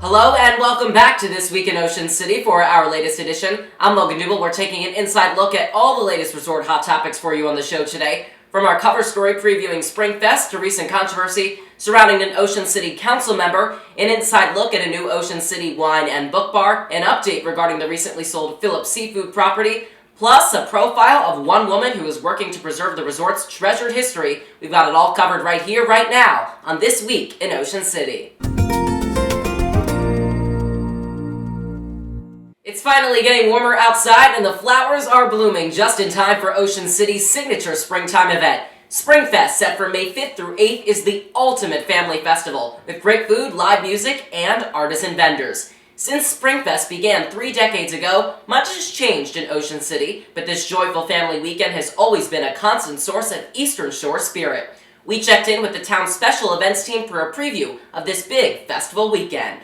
Hello and welcome back to This Week in Ocean City for our latest edition. I'm Logan Dubel. We're taking an inside look at all the latest resort hot topics for you on the show today. From our cover story previewing Springfest to recent controversy surrounding an Ocean City council member, an inside look at a new Ocean City wine and book bar, an update regarding the recently sold Phillips seafood property, plus a profile of one woman who is working to preserve the resort's treasured history. We've got it all covered right here, right now, on This Week in Ocean City. It's finally getting warmer outside and the flowers are blooming just in time for Ocean City's signature springtime event. Springfest, set for May 5th through 8th, is the ultimate family festival with great food, live music, and artisan vendors. Since Springfest began 3 decades ago, much has changed in Ocean City, but this joyful family weekend has always been a constant source of Eastern Shore spirit. We checked in with the town's special events team for a preview of this big festival weekend.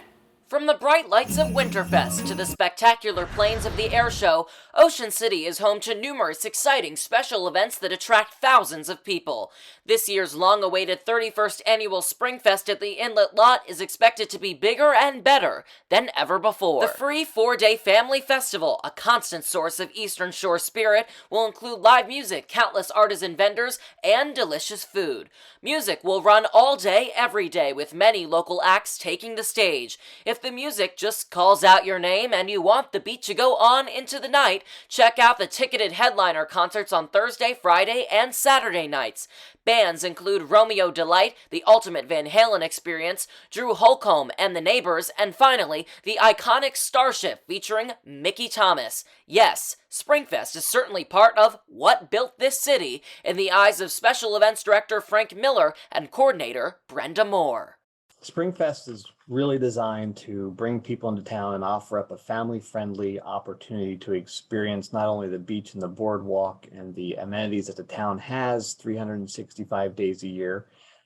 From the bright lights of Winterfest to the spectacular planes of the air show, Ocean City is home to numerous exciting special events that attract thousands of people. This year's long-awaited 31st annual Springfest at the Inlet Lot is expected to be bigger and better than ever before. The free 4-day family festival, a constant source of Eastern Shore spirit, will include live music, countless artisan vendors, and delicious food. Music will run all day, every day, with many local acts taking the stage. If the music just calls out your name and you want the beat to go on into the night, check out the ticketed headliner concerts on Thursday, Friday, and Saturday nights. Bands include Romeo Delight, the Ultimate Van Halen Experience, Drew Holcomb and the Neighbors, and finally, the iconic Starship featuring Mickey Thomas. Yes, Springfest is certainly part of what built this city in the eyes of Special Events Director Frank Miller and Coordinator Brenda Moore. Springfest is really designed to bring people into town and offer up a family-friendly opportunity to experience not only the beach and the boardwalk and the amenities that the town has 365 days a year,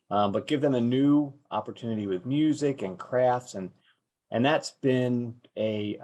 but give them a new opportunity with music and crafts, and that's been a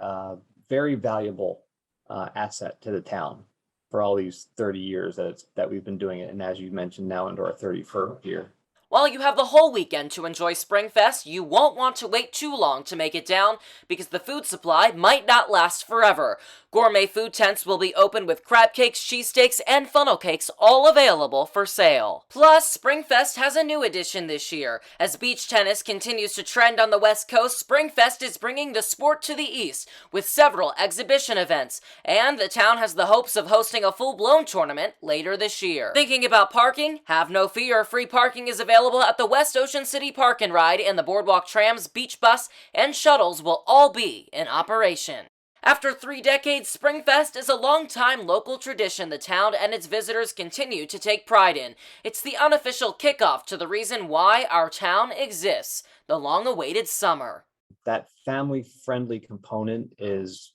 very valuable asset to the town for all these 30 years that we've been doing it, and as you mentioned, now into our 31st year. While you have the whole weekend to enjoy Springfest, you won't want to wait too long to make it down because the food supply might not last forever. Gourmet food tents will be open with crab cakes, cheesesteaks, and funnel cakes all available for sale. Plus, Springfest has a new addition this year. As beach tennis continues to trend on the West Coast, Springfest is bringing the sport to the East with several exhibition events, and the town has the hopes of hosting a full-blown tournament later this year. Thinking about parking? Have no fear, free parking is available at the West Ocean City Park and Ride, and the Boardwalk Trams, beach bus, and shuttles will all be in operation. After 3 decades, Springfest is a long-time local tradition the town and its visitors continue to take pride in. It's the unofficial kickoff to the reason why our town exists, the long-awaited summer. That family-friendly component is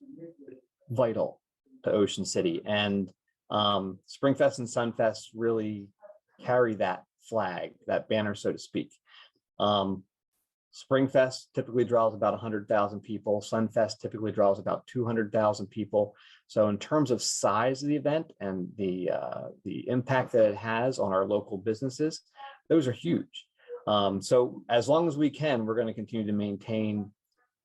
vital to Ocean City, and Springfest and Sunfest really carry that flag, that banner, so to speak. Springfest typically draws about 100,000 people. Sunfest typically draws about 200,000 people. So in terms of size of the event and the impact that it has on our local businesses, those are huge. So as long as we can, we're going to continue to maintain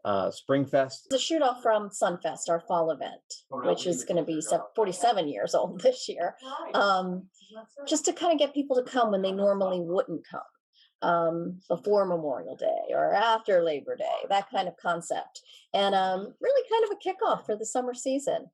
Springfest. The shoot off from Sunfest, our fall event, which is going to be 47 years old this year, just to kind of get people to come when they normally wouldn't come. Before Memorial Day or after Labor Day, that kind of concept, and really kind of a kickoff for the summer season.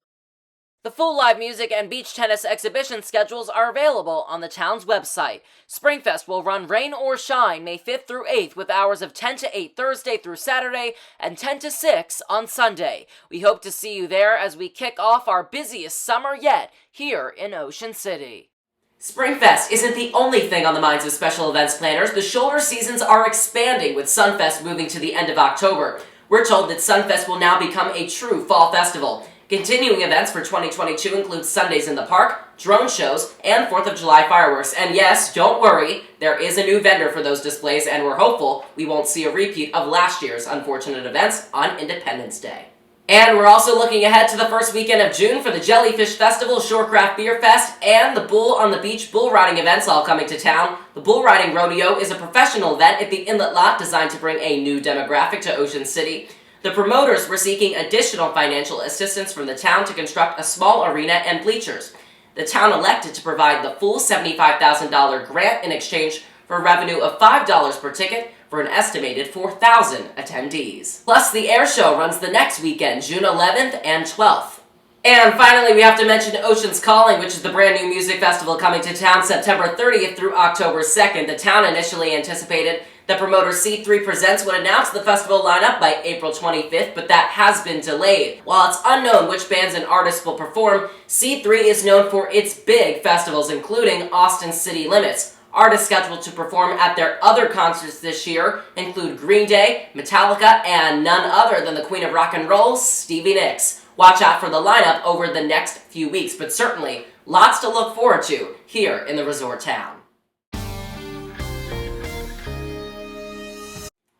The full live music and beach tennis exhibition schedules are available on the town's website. Springfest will run rain or shine May 5th through 8th with hours of 10 to 8 Thursday through Saturday and 10 to 6 on Sunday. We hope to see you there as we kick off our busiest summer yet here in Ocean City. Springfest isn't the only thing on the minds of special events planners. The shoulder seasons are expanding, with Sunfest moving to the end of October. We're told that Sunfest will now become a true fall festival. Continuing events for 2022 include Sundays in the Park, drone shows, and 4th of July fireworks. And yes, don't worry, there is a new vendor for those displays, and we're hopeful we won't see a repeat of last year's unfortunate events on Independence Day. And we're also looking ahead to the first weekend of June for the Jellyfish Festival, Shorecraft Beerfest, and the Bull on the Beach bull riding events all coming to town. The Bull Riding Rodeo is a professional event at the Inlet Lot designed to bring a new demographic to Ocean City. The promoters were seeking additional financial assistance from the town to construct a small arena and bleachers. The town elected to provide the full $75,000 grant in exchange for revenue of $5 per ticket for an estimated 4,000 attendees. Plus, the air show runs the next weekend, June 11th and 12th. And finally, we have to mention Ocean's Calling, which is the brand new music festival coming to town September 30th through October 2nd. The town initially anticipated that promoter C3 Presents would announce the festival lineup by April 25th, but that has been delayed. While it's unknown which bands and artists will perform, C3 is known for its big festivals, including Austin City Limits. Artists scheduled to perform at their other concerts this year include Green Day, Metallica, and none other than the Queen of Rock and Roll, Stevie Nicks. Watch out for the lineup over the next few weeks, but certainly lots to look forward to here in the resort town.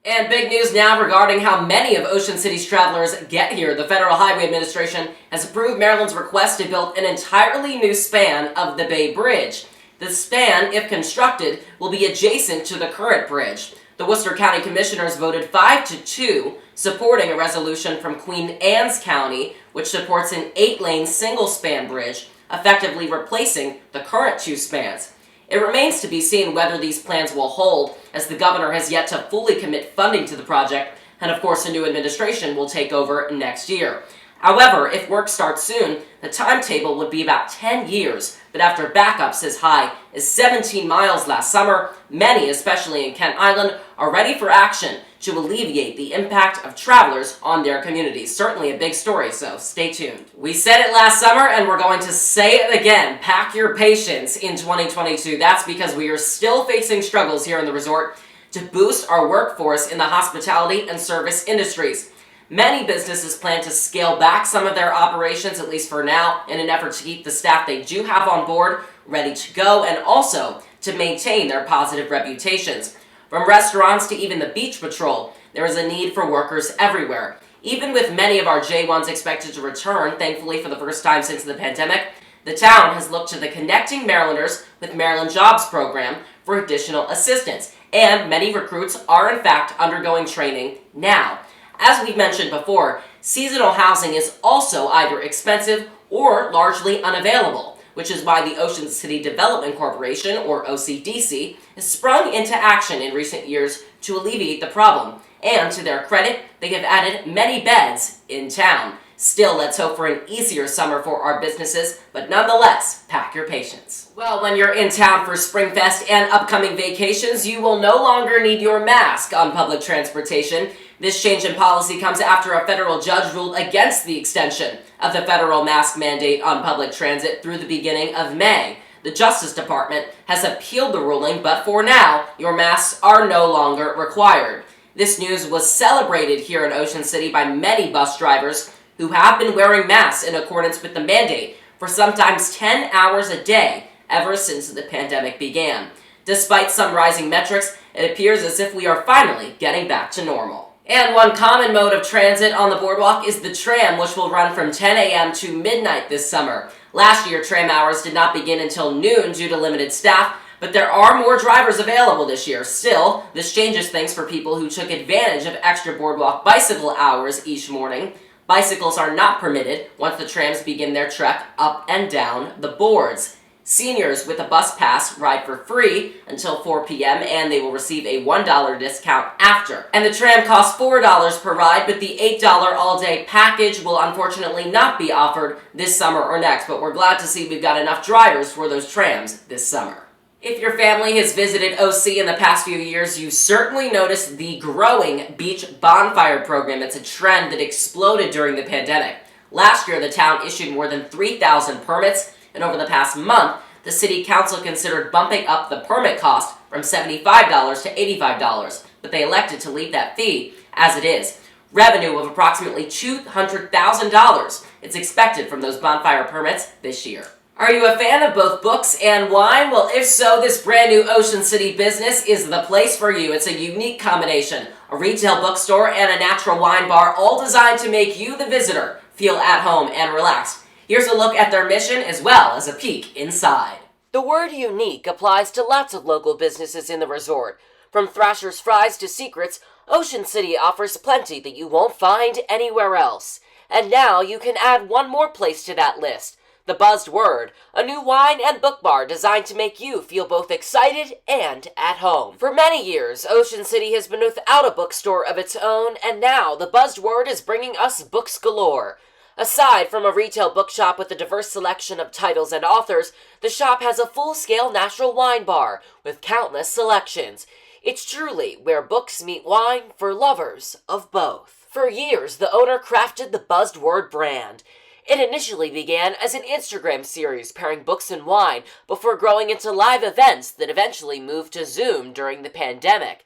And big news now regarding how many of Ocean City's travelers get here. The Federal Highway Administration has approved Maryland's request to build an entirely new span of the Bay Bridge. The span, if constructed, will be adjacent to the current bridge. The Worcester County Commissioners voted 5-2, supporting a resolution from Queen Anne's County, which supports an 8-lane single-span bridge, effectively replacing the current 2 spans. It remains to be seen whether these plans will hold, as the governor has yet to fully commit funding to the project, and of course a new administration will take over next year. However, if work starts soon, the timetable would be about 10 years, but after backups as high as 17 miles last summer, many, especially in Kent Island, are ready for action to alleviate the impact of travelers on their communities. Certainly a big story, so stay tuned. We said it last summer, and we're going to say it again. Pack your patience in 2022. That's because we are still facing struggles here in the resort to boost our workforce in the hospitality and service industries. Many businesses plan to scale back some of their operations, at least for now, in an effort to keep the staff they do have on board ready to go, and also to maintain their positive reputations. From restaurants to even the beach patrol, there is a need for workers everywhere. Even with many of our J1s expected to return, thankfully for the first time since the pandemic, the town has looked to the Connecting Marylanders with Maryland Jobs program for additional assistance, and many recruits are in fact undergoing training now. As we've mentioned before, seasonal housing is also either expensive or largely unavailable, which is why the Ocean City Development Corporation, or OCDC, has sprung into action in recent years to alleviate the problem. And to their credit, they have added many beds in town. Still, let's hope for an easier summer for our businesses, but nonetheless, pack your patience. Well, when you're in town for Springfest and upcoming vacations, you will no longer need your mask on public transportation. This change in policy comes after a federal judge ruled against the extension of the federal mask mandate on public transit through the beginning of May. The Justice Department has appealed the ruling, but for now, your masks are no longer required. This news was celebrated here in Ocean City by many bus drivers who have been wearing masks in accordance with the mandate for sometimes 10 hours a day ever since the pandemic began. Despite some rising metrics, it appears as if we are finally getting back to normal. And one common mode of transit on the boardwalk is the tram, which will run from 10 a.m. to midnight this summer. Last year, tram hours did not begin until noon due to limited staff, but there are more drivers available this year. Still, this changes things for people who took advantage of extra boardwalk bicycle hours each morning. Bicycles are not permitted once the trams begin their trek up and down the boards. Seniors with a bus pass ride for free until 4 p.m. and they will receive a $1 discount after. And the tram costs $4 per ride, but the $8 all-day package will unfortunately not be offered this summer or next, but we're glad to see we've got enough drivers for those trams this summer. If your family has visited OC in the past few years, you certainly noticed the growing beach bonfire program. It's a trend that exploded during the pandemic. Last year, the town issued more than 3,000 permits, and over the past month, the city council considered bumping up the permit cost from $75 to $85, but they elected to leave that fee as it is. Revenue of approximately $200,000 is expected from those bonfire permits this year. Are you a fan of both books and wine? Well, if so, this brand new Ocean City business is the place for you. It's a unique combination, a retail bookstore and a natural wine bar, all designed to make you, the visitor, feel at home and relaxed. Here's a look at their mission as well as a peek inside. The word unique applies to lots of local businesses in the resort. From Thrasher's Fries to Secrets, Ocean City offers plenty that you won't find anywhere else. And now you can add one more place to that list, the Buzzed Word, a new wine and book bar designed to make you feel both excited and at home. For many years, Ocean City has been without a bookstore of its own, and now the Buzzed Word is bringing us books galore. Aside from a retail bookshop with a diverse selection of titles and authors, the shop has a full-scale natural wine bar with countless selections. It's truly where books meet wine for lovers of both. For years, the owner crafted the Buzzed Word brand. It initially began as an Instagram series pairing books and wine before growing into live events that eventually moved to Zoom during the pandemic.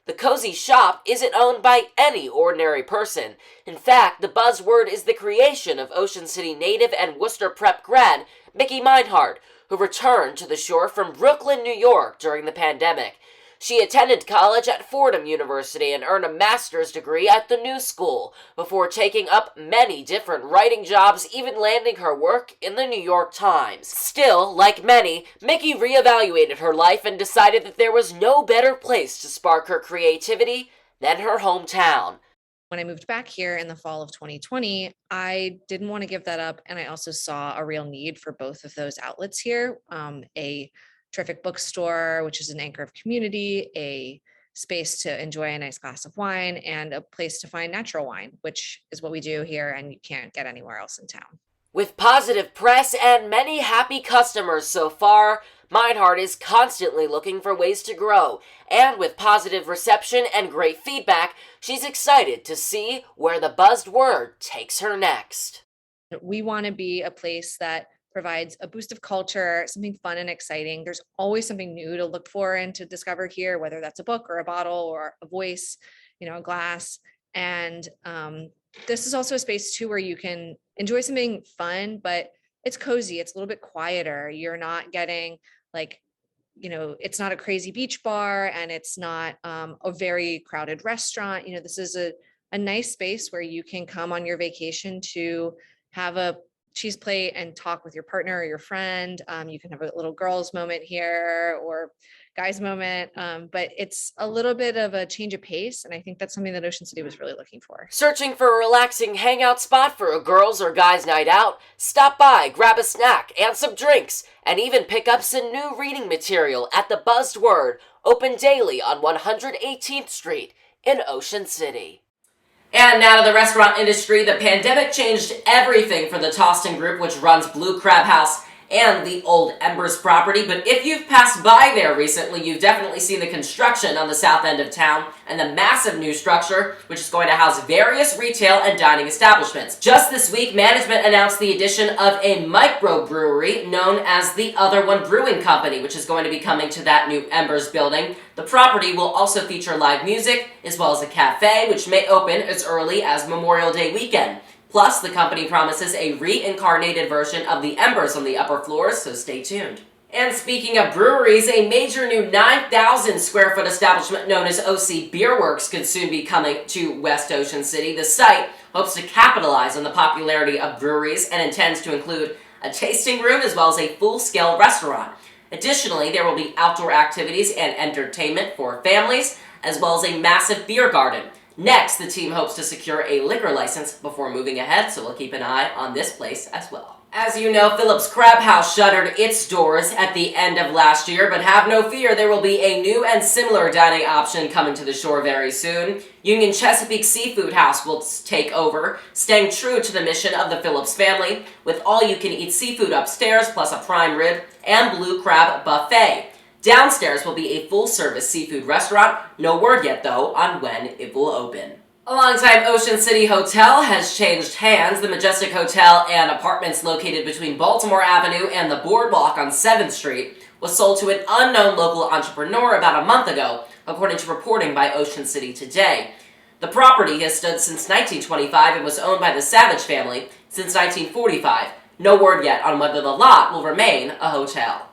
The cozy shop isn't owned by any ordinary person. In fact, the Buzzed Word is the creation of Ocean City native and Worcester Prep grad Mickey Meinhardt, who returned to the shore from Brooklyn, New York during the pandemic. She attended college at Fordham University and earned a master's degree at the New School before taking up many different writing jobs, even landing her work in the New York Times. Still, like many, Mickey reevaluated her life and decided that there was no better place to spark her creativity than her hometown. When I moved back here in the fall of 2020, I didn't want to give that up, and I also saw a real need for both of those outlets here. A terrific bookstore, which is an anchor of community, a space to enjoy a nice glass of wine, and a place to find natural wine, which is what we do here and you can't get anywhere else in town. With positive press and many happy customers so far, Meinhardt is constantly looking for ways to grow, and with positive reception and great feedback, she's excited to see where the Buzzed Word takes her next. We want to be a place that provides a boost of culture, something fun and exciting. There's always something new to look for and to discover here, whether that's a book or a bottle or a voice, a glass. And this is also a space too where you can enjoy something fun, but it's cozy. It's a little bit quieter. You're not getting it's not a crazy beach bar, and it's not a very crowded restaurant. This is a nice space where you can come on your vacation to have a cheese plate and talk with your partner or your friend. You can have a little girls moment here or guys moment, but it's a little bit of a change of pace, and I think that's something that Ocean City was really looking for. Searching for a relaxing hangout spot for a girls' or guys' night out? Stop by, grab a snack and some drinks, and even pick up some new reading material at the Buzzed Word, open daily on 118th Street in Ocean City. And now to the restaurant industry. The pandemic changed everything for the Toston Group, which runs Blue Crab House and the old Embers property. But if you've passed by there recently, you've definitely seen the construction on the south end of town and the massive new structure, which is going to house various retail and dining establishments. Just this week, management announced the addition of a microbrewery known as the Other One Brewing Company, which is going to be coming to that new Embers building. The property will also feature live music, as well as a cafe, which may open as early as Memorial Day weekend. Plus, the company promises a reincarnated version of the Embers on the upper floors, so stay tuned. And speaking of breweries, a major new 9,000 square foot establishment known as OC Beer Works could soon be coming to West Ocean City. The site hopes to capitalize on the popularity of breweries and intends to include a tasting room as well as a full-scale restaurant. Additionally, there will be outdoor activities and entertainment for families, as well as a massive beer garden. Next, the team hopes to secure a liquor license before moving ahead, so we'll keep an eye on this place as well. As you know, Phillips Crab House shuttered its doors at the end of last year, but have no fear, there will be a new and similar dining option coming to the shore very soon. Union Chesapeake Seafood House will take over, staying true to the mission of the Phillips family, with all-you-can-eat seafood upstairs, plus a prime rib and blue crab buffet. Downstairs will be a full-service seafood restaurant. No word yet, though, on when it will open. A longtime Ocean City hotel has changed hands. The Majestic Hotel and Apartments located between Baltimore Avenue and the Boardwalk on 7th Street was sold to an unknown local entrepreneur about a month ago, according to reporting by Ocean City Today. The property has stood since 1925 and was owned by the Savage family since 1945. No word yet on whether the lot will remain a hotel.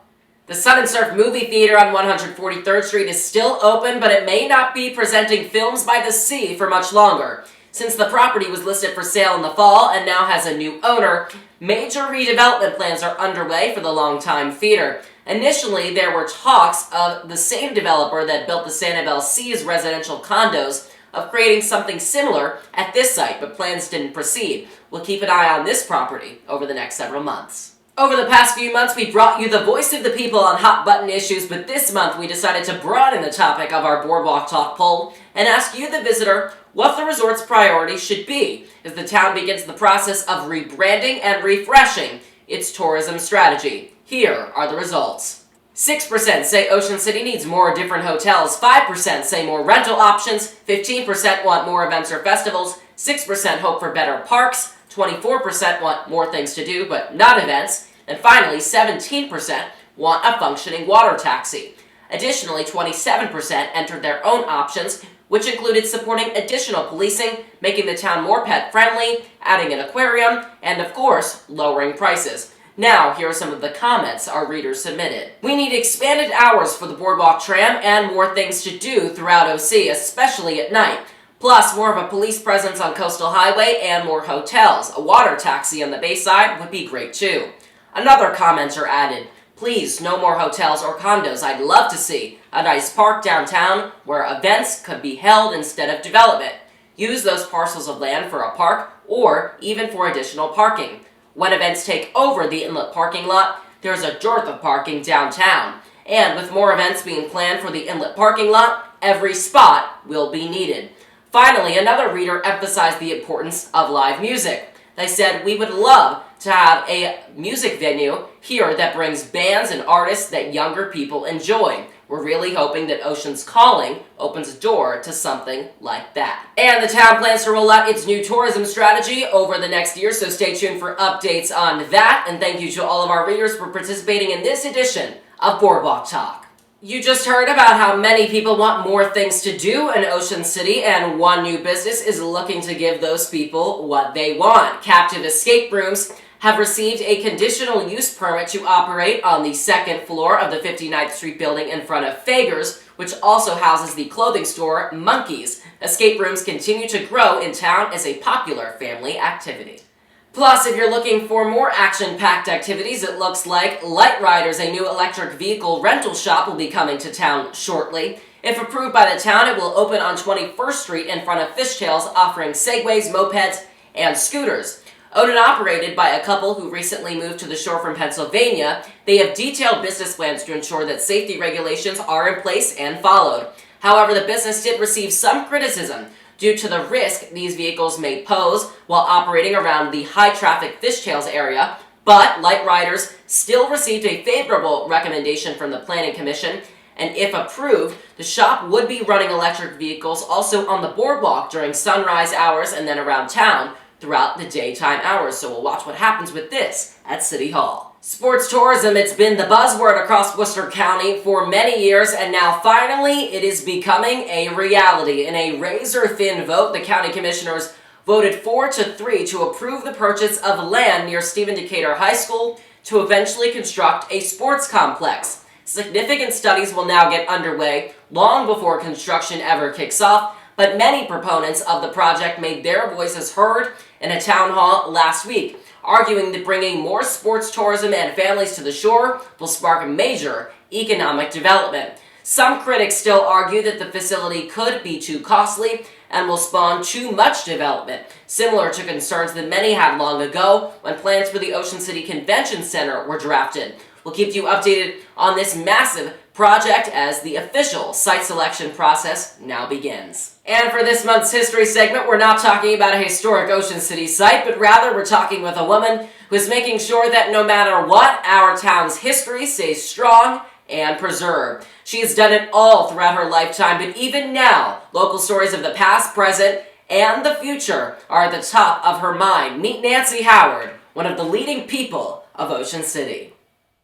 The Sun and Surf movie theater on 143rd Street is still open, but it may not be presenting films by the sea for much longer. Since the property was listed for sale in the fall and now has a new owner, major redevelopment plans are underway for the longtime theater. Initially, there were talks of the same developer that built the Sanibel Seas residential condos of creating something similar at this site, but plans didn't proceed. We'll keep an eye on this property over the next several months. Over the past few months, we brought you the voice of the people on hot-button issues, but this month we decided to broaden the topic of our Boardwalk Talk poll and ask you, the visitor, what the resort's priorities should be as the town begins the process of rebranding and refreshing its tourism strategy. Here are the results. 6% say Ocean City needs more different hotels, 5% say more rental options, 15% want more events or festivals, 6% hope for better parks, 24% want more things to do but not events, and finally 17% want a functioning water taxi. Additionally, 27% entered their own options, which included supporting additional policing, making the town more pet-friendly, adding an aquarium, and of course, lowering prices. Now, here are some of the comments our readers submitted. We need expanded hours for the Boardwalk Tram and more things to do throughout OC, especially at night. Plus, more of a police presence on Coastal Highway and more hotels. A water taxi on the Bayside would be great too. Another commenter added, please, no more hotels or condos. I'd love to see a nice park downtown where events could be held instead of development. Use those parcels of land for a park or even for additional parking. When events take over the inlet parking lot, there's a dearth of parking downtown. And with more events being planned for the inlet parking lot, every spot will be needed. Finally, another reader emphasized the importance of live music. They said, we would love to have a music venue here that brings bands and artists that younger people enjoy. We're really hoping that Ocean's Calling opens a door to something like that. And the town plans to roll out its new tourism strategy over the next year, so stay tuned for updates on that. And thank you to all of our readers for participating in this edition of Boardwalk Talk. You just heard about how many people want more things to do in Ocean City, and one new business is looking to give those people what they want. Captive Escape Rooms have received a conditional use permit to operate on the second floor of the 59th Street building in front of Fager's, which also houses the clothing store Monkeys. Escape rooms continue to grow in town as a popular family activity. Plus, if you're looking for more action-packed activities, it looks like Light Riders, a new electric vehicle rental shop, will be coming to town shortly. If approved by the town, it will open on 21st Street in front of Fishtails, offering segways, mopeds, and scooters. Owned and operated by a couple who recently moved to the shore from Pennsylvania, they have detailed business plans to ensure that safety regulations are in place and followed. However, the business did receive some criticism due to the risk these vehicles may pose while operating around the high-traffic Fishtails area, but Light Riders still received a favorable recommendation from the Planning Commission, and if approved, the shop would be running electric vehicles also on the boardwalk during sunrise hours and then around town throughout the daytime hours, so we'll watch what happens with this at City Hall. Sports tourism, it's been the buzzword across Worcester County for many years, and now finally it is becoming a reality. In a razor-thin vote, the county commissioners voted 4-3 to approve the purchase of land near Stephen Decatur High School to eventually construct a sports complex. Significant studies will now get underway long before construction ever kicks off, but many proponents of the project made their voices heard in a town hall last week, arguing that bringing more sports tourism and families to the shore will spark major economic development. Some critics still argue that the facility could be too costly and will spawn too much development, similar to concerns that many had long ago when plans for the Ocean City Convention Center were drafted. We'll keep you updated on this massive project as the official site selection process now begins. And for this month's history segment, we're not talking about a historic Ocean City site, but rather we're talking with a woman who is making sure that no matter what, our town's history stays strong and preserved. She has done it all throughout her lifetime, but even now, local stories of the past, present, and the future are at the top of her mind. Meet Nancy Howard, one of the leading people of Ocean City.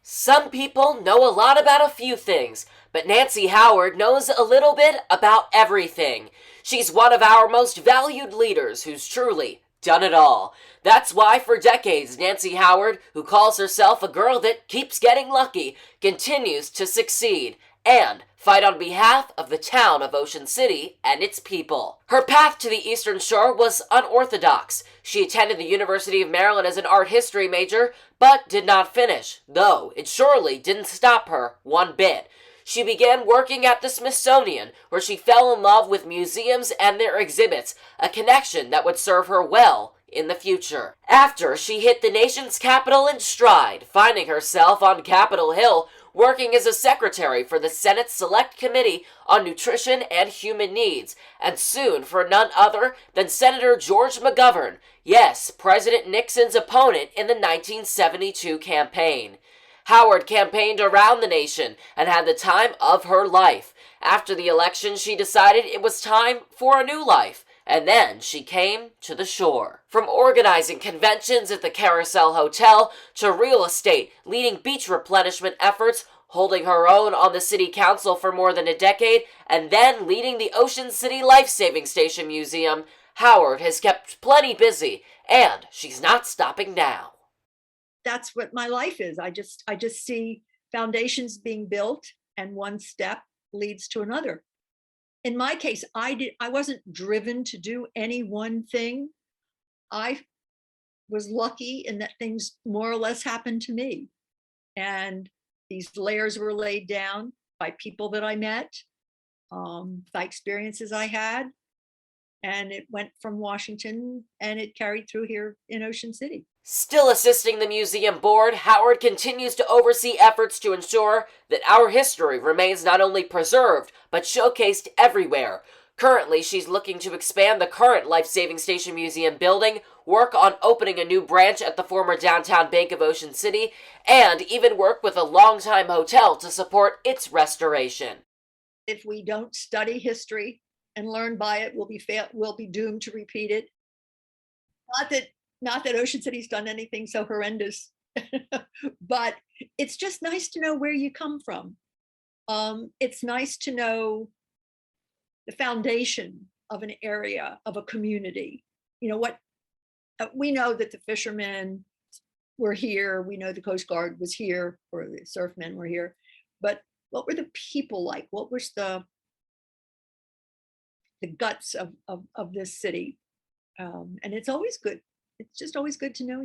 Some people know a lot about a few things, but Nancy Howard knows a little bit about everything. She's one of our most valued leaders who's truly done it all. That's why for decades, Nancy Howard, who calls herself a girl that keeps getting lucky, continues to succeed and fight on behalf of the town of Ocean City and its people. Her path to the Eastern Shore was unorthodox. She attended the University of Maryland as an art history major, but did not finish, though it surely didn't stop her one bit. She began working at the Smithsonian, where she fell in love with museums and their exhibits, a connection that would serve her well in the future. After, she hit the nation's capital in stride, finding herself on Capitol Hill, working as a secretary for the Senate Select Committee on Nutrition and Human Needs, and soon for none other than Senator George McGovern, yes, President Nixon's opponent in the 1972 campaign. Howard campaigned around the nation and had the time of her life. After the election, she decided it was time for a new life, and then she came to the shore. From organizing conventions at the Carousel Hotel to real estate, leading beach replenishment efforts, holding her own on the city council for more than a decade, and then leading the Ocean City Life Saving Station Museum, Howard has kept plenty busy, and she's not stopping now. That's what my life is. I just see foundations being built, and one step leads to another. In my case, I wasn't driven to do any one thing. I was lucky in that things more or less happened to me. And these layers were laid down by people that I met, by experiences I had. And it went from Washington and it carried through here in Ocean City. Still assisting the museum board, Howard continues to oversee efforts to ensure that our history remains not only preserved, but showcased everywhere. Currently, she's looking to expand the current Life Saving Station Museum building, work on opening a new branch at the former downtown Bank of Ocean City, and even work with a longtime hotel to support its restoration. If we don't study history and learn by it, we'll be doomed to repeat it. Not that Ocean City's done anything so horrendous, but it's just nice to know where you come from. It's nice to know the foundation of an area, of a community. You know what? We know that the fishermen were here. We know the Coast Guard was here, or the surfmen were here. But what were the people like? What was the guts of this city? And it's always good. It's just always good to know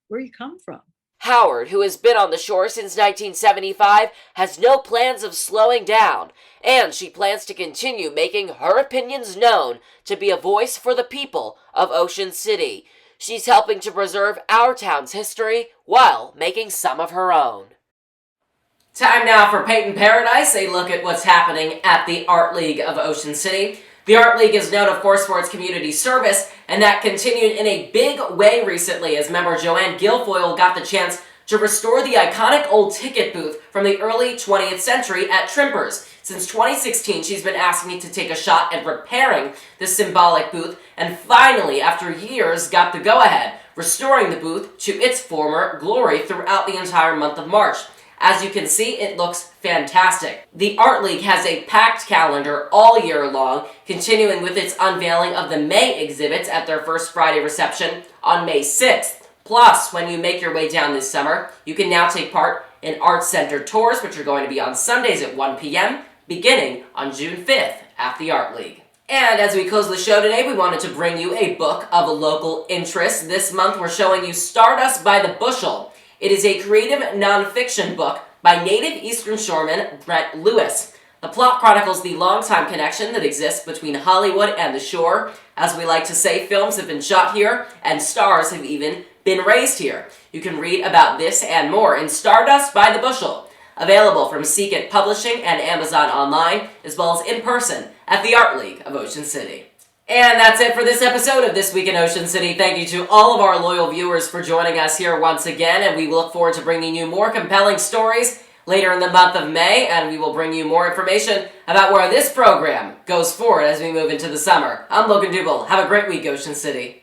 where you come from. Howard, who has been on the shore since 1975, has no plans of slowing down, and she plans to continue making her opinions known to be a voice for the people of Ocean City. She's helping to preserve our town's history while making some of her own. Time now for Peyton Paradise, a look at what's happening at the Art League of Ocean City. The Art League is known, of course, for its community service, and that continued in a big way recently as member Joanne Guilfoyle got the chance to restore the iconic old ticket booth from the early 20th century at Trimpers. Since 2016, she's been asking me to take a shot at repairing this symbolic booth, and finally, after years, got the go-ahead, restoring the booth to its former glory throughout the entire month of March. As you can see, it looks fantastic. The Art League has a packed calendar all year long, continuing with its unveiling of the May exhibits at their first Friday reception on May 6th. Plus, when you make your way down this summer, you can now take part in Art Center tours, which are going to be on Sundays at 1 p.m., beginning on June 5th at the Art League. And as we close the show today, we wanted to bring you a book of local interest. This month, we're showing you Stardust by the Bushel. It is a creative nonfiction book by native Eastern Shoreman Brent Lewis. The plot chronicles the longtime connection that exists between Hollywood and the shore. As we like to say, films have been shot here, and stars have even been raised here. You can read about this and more in Stardust by the Bushel, available from Seek It Publishing and Amazon online, as well as in person at the Art League of Ocean City. And that's it for this episode of This Week in Ocean City. Thank you to all of our loyal viewers for joining us here once again, and we look forward to bringing you more compelling stories later in the month of May, and we will bring you more information about where this program goes forward as we move into the summer. I'm Logan Dubel. Have a great week, Ocean City.